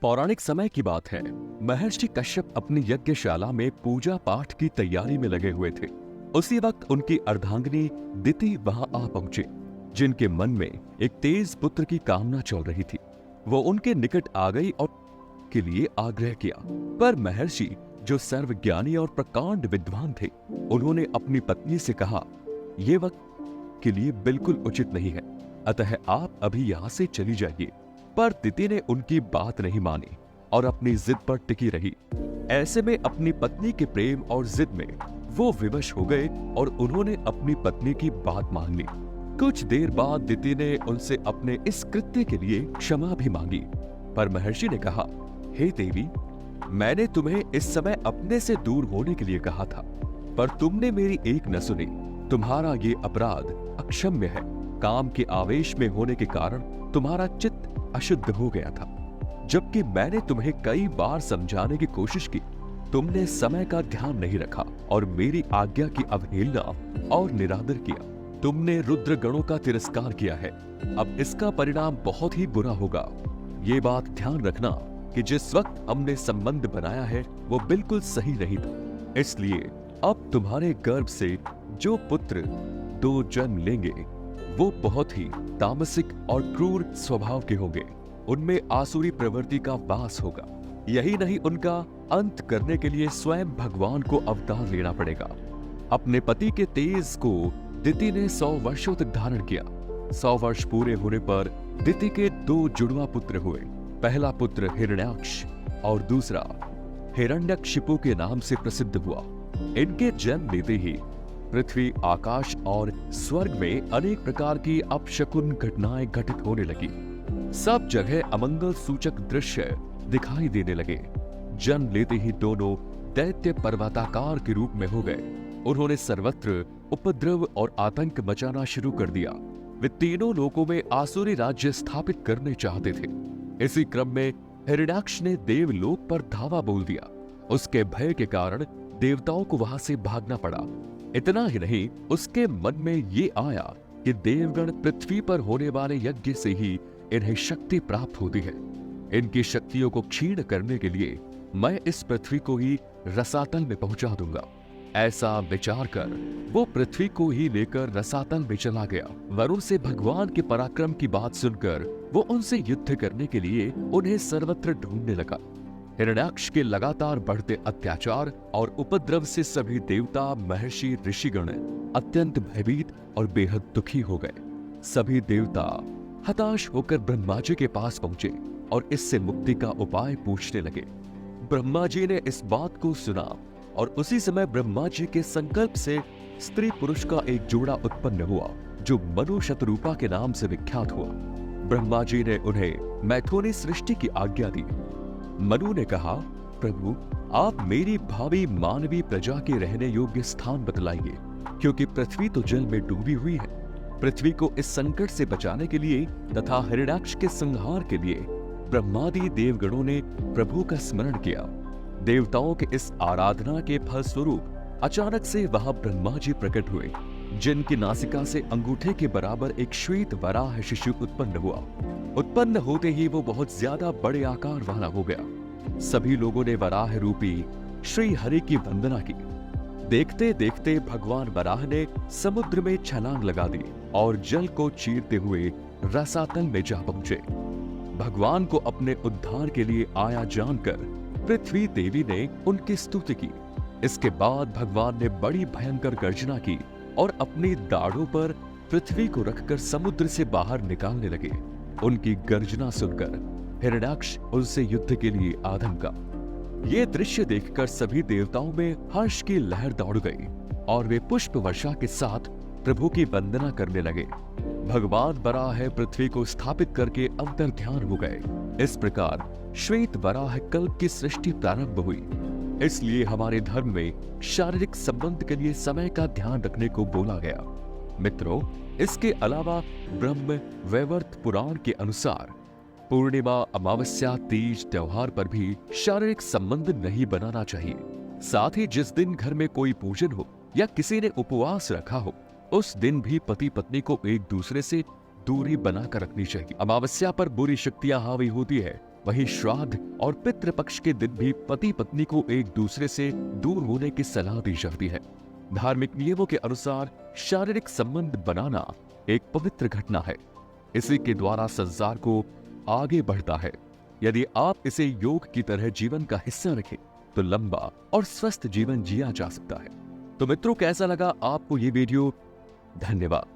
पौराणिक समय की बात है। महर्षि कश्यप अपनी यज्ञशाला में पूजा पाठ की तैयारी में लगे हुए थे। उसी वक्त उनकी अर्धांगिनी दिति वहां आ पहुंचे, जिनके मन में एक तेज पुत्र की कामना चल रही थी। वो उनके निकट आ गई और के लिए आग्रह किया, पर महर्षि जो सर्वज्ञानी और प्रकांड विद्वान थे, उन्होंने अपनी पत्नी से कहा, यह वक्त के लिए बिल्कुल उचित नहीं है, अतः आप अभी यहां से चली जाइए। पर दिति ने उनकी बात नहीं मानी और अपनी जिद पर टिकी रही। ऐसे में अपनी पत्नी के प्रेम और जिद में वो विवश हो गए और उन्होंने अपनी पत्नी की बात मान ली। कुछ देर बाद दिति ने उनसे अपने इस कृत्य के लिए क्षमा भी मांगी, पर महर्षि ने कहा, हे देवी, मैंने तुम्हें इस समय अपने से दूर होने के लिए कहा था, पर तुमने मेरी एक न सुनी। तुम्हारा ये अपराध अक्षम्य है। काम के आवेश में होने के कारण तुम्हारा चित्त अशुद्ध हो गया था, जबकि मैंने तुम्हें कई बार समझाने की कोशिश की। तुमने समय का ध्यान नहीं रखा और मेरी आज्ञा की अवहेलना और निरादर किया। तुमने रुद्र गणों का तिरस्कार किया है। अब इसका परिणाम बहुत ही बुरा होगा। ये बात ध्यान रखना कि जिस वक्त हमने संबंध बनाया है वो बिल्कुल सही नहीं था। इसलिए अब तुम्हारे गर्भ से जो पुत्र दो जन्म लेंगे वो बहुत ही तामसिक और क्रूर स्वभाव के होंगे। उनमें आसुरी प्रवृत्ति का वास होगा। यही नहीं, उनका अंत करने के लिए स्वयं भगवान को अवतार लेना पड़ेगा। अपने पति के तेज को दिति ने 100 वर्षों तक धारण किया। 100 वर्ष पूरे होने पर दिति के 2 जुड़वा पुत्र हुए। पहला पुत्र हिरण्याक्ष और दूसरा हिरण्यकशिपु के नाम से प्रसिद्ध हुआ। इनके जन्म लेते ही पृथ्वी, आकाश और स्वर्ग में अनेक प्रकार की अपशकुन घटनाएं घटित होने लगी। सब जगह अमंगल सूचक दृश्य दिखाई देने लगे। जन्म लेते ही दोनों दैत्य पर्वताकार के रूप में हो गए। उन्होंने सर्वत्र उपद्रव और आतंक मचाना शुरू कर दिया। वे तीनों लोकों में आसुरी राज्य स्थापित करने चाहते थे। इसी क्रम में हिरण्याक्ष ने देवलोक पर धावा बोल दिया। उसके भय के कारण देवताओं को वहां से भागना पड़ा। इतना ही नहीं, उसके मन में ये आया कि देवगण पृथ्वी पर होने वाले यज्ञ से ही इन्हें शक्ति प्राप्त होती है। इनकी शक्तियों को क्षीण करने के लिए मैं इस पृथ्वी को ही रसातल में पहुंचा दूंगा। ऐसा विचार कर वो पृथ्वी को ही लेकर रसातल में चला गया। वरुण से भगवान के पराक्रम की बात सुनकर वो उनसे युद्ध करने के लिए उन्हें सर्वत्र ढूंढने लगा। हिरण्याक्ष के लगातार बढ़ते अत्याचार और उपद्रव से सभी देवता, महर्षि, ऋषिगण अत्यंत भयभीत और बेहद दुखी हो गए। सभी देवता हताश होकर ब्रह्मा जी के पास पहुंचे और इससे मुक्ति का उपाय पूछने लगे। ब्रह्मा जी ने इस बात को सुना और उसी समय ब्रह्मा जी के संकल्प से स्त्री पुरुष का एक जोड़ा उत्पन्न हुआ, जो मनु शतरूपा के नाम से विख्यात हुआ। ब्रह्मा जी ने उन्हें मैथुनी सृष्टि की आज्ञा दी। मनु ने कहा, प्रभु, आप मेरी भावी मानवीय प्रजा के रहने योग्य स्थान बतलाइए, क्योंकि पृथ्वी तो जल में डूबी हुई है। पृथ्वी को इस संकट से बचाने के लिए तथा हिरण्याक्ष के संहार के लिए ब्रह्मादि देवगणों ने प्रभु का स्मरण किया। देवताओं के इस आराधना के फलस्वरूप अचानक से वहां ब्रह्मा जी प्रकट हुए, जिनकी नासिका से अंगूठे के बराबर एक श्वेत वराह शिशु उत्पन्न हुआ। उत्पन्न होते ही वो बहुत ज्यादा बड़े आकार वाला हो गया। सभी लोगों ने वराह रूपी श्री हरि की वंदना की। देखते देखते भगवान वराह ने समुद्र में छलांग लगा दी और जल को चीरते हुए रसातल में जा पहुंचे। भगवान को अपने उद्धार के लिए आया जानकर पृथ्वी देवी ने उनकी स्तुति की। इसके बाद भगवान ने बड़ी भयंकर गर्जना की और अपनी दाढ़ों पर पृथ्वी को रखकर समुद्र से बाहर निकालने लगे। उनकी गर्जना सुनकर हिरण्याक्ष उनसे युद्ध के लिए आ धमका। ये दृश्य देखकर सभी देवताओं में हर्ष की लहर दौड़ गई और वे पुष्प वर्षा के साथ प्रभु की वंदना करने लगे। भगवान वराह पृथ्वी को स्थापित करके अंतर्ध्यान हो गए। इस प्रकार श्वेत वराह कल्प की सृष्टि प्रारंभ हुई। इसलिए हमारे धर्म में शारीरिक संबंध के लिए समय का ध्यान रखने को बोला गया। मित्रों, इसके अलावा ब्रह्म वैवर्त पुराण के अनुसार पूर्णिमा, अमावस्या, तीज त्योहार पर भी शारीरिक संबंध नहीं बनाना चाहिए। साथ ही जिस दिन घर में कोई पूजन हो या किसी ने उपवास रखा हो, उस दिन भी पति पत्नी को एक दूसरे से दूरी बनाकर रखनी चाहिए। अमावस्या पर बुरी शक्तियां हावी होती है, वहीं श्राद्ध और पितृपक्ष के दिन भी पति पत्नी को एक दूसरे से दूर होने की सलाह दी जाती है। धार्मिक नियमों के अनुसार शारीरिक संबंध बनाना एक पवित्र घटना है, इसी के द्वारा संसार को आगे बढ़ता है। यदि आप इसे योग की तरह जीवन का हिस्सा रखें तो लंबा और स्वस्थ जीवन जिया जा सकता है। तो मित्रों, कैसा लगा आपको ये वीडियो? धन्यवाद।